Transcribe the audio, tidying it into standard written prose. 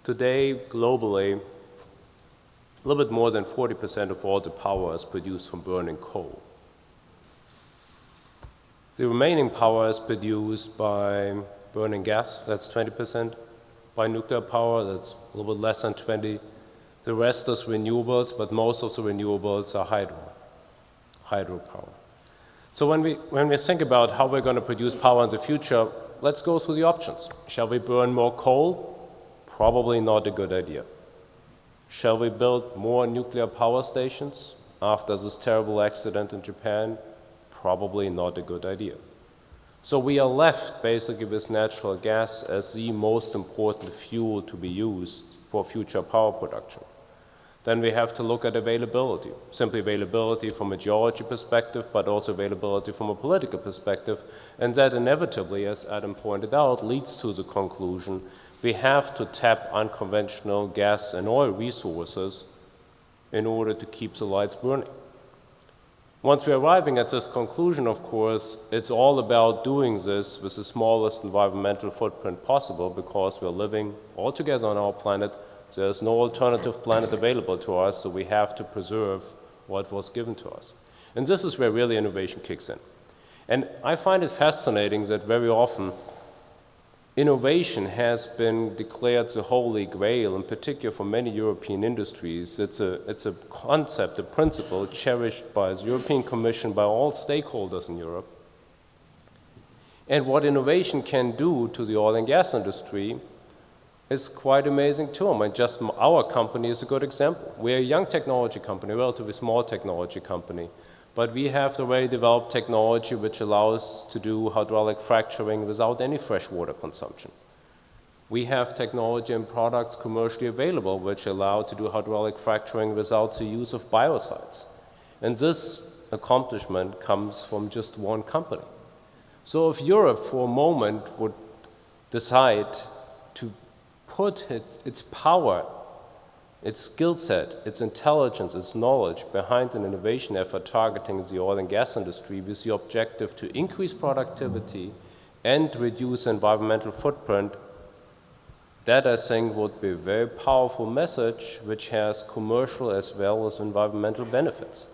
Today, globally, a little bit more than 40% of all the power is produced from burning coal. The remaining power is produced by burning gas, that's 20%. By nuclear power, that's a little bit less than 20. The rest is renewables, but most of the renewables are hydropower. So when we think about how we're going to produce power in the future, let's go through the options. Shall we burn more coal? Probably not a good idea. Shall we build more nuclear power stations after this terrible accident in Japan? Probably not a good idea. So we are left basically with natural gas as the most important fuel to be used for future power production. Then we have to look at availability, simply availability from a geology perspective, but also availability from a political perspective. And that inevitably, as Adam pointed out, leads to the conclusion we have to tap unconventional gas and oil resources in order to keep the lights burning. Once we're arriving at this conclusion, of course, it's all about doing this with the smallest environmental footprint possible because we're living all together on our planet. There's no alternative planet available to us, so we have to preserve what was given to us. And this is where really innovation kicks in. And I find it fascinating that very often innovation has been declared the holy grail, in particular for many European industries. It's a concept, a principle cherished by the European Commission, by all stakeholders in Europe. And what innovation can do to the oil and gas industry is quite amazing too. I mean, just our company is a good example. We're a young technology company, a relatively small technology company. But we have already developed technology which allows us to do hydraulic fracturing without any freshwater consumption. We have technology and products commercially available which allow to do hydraulic fracturing without the use of biocides. And this accomplishment comes from just one company. So if Europe for a moment would decide to put its power, its skill set, its intelligence, its knowledge behind an innovation effort targeting the oil and gas industry with the objective to increase productivity and reduce environmental footprint, that I think would be a very powerful message which has commercial as well as environmental benefits.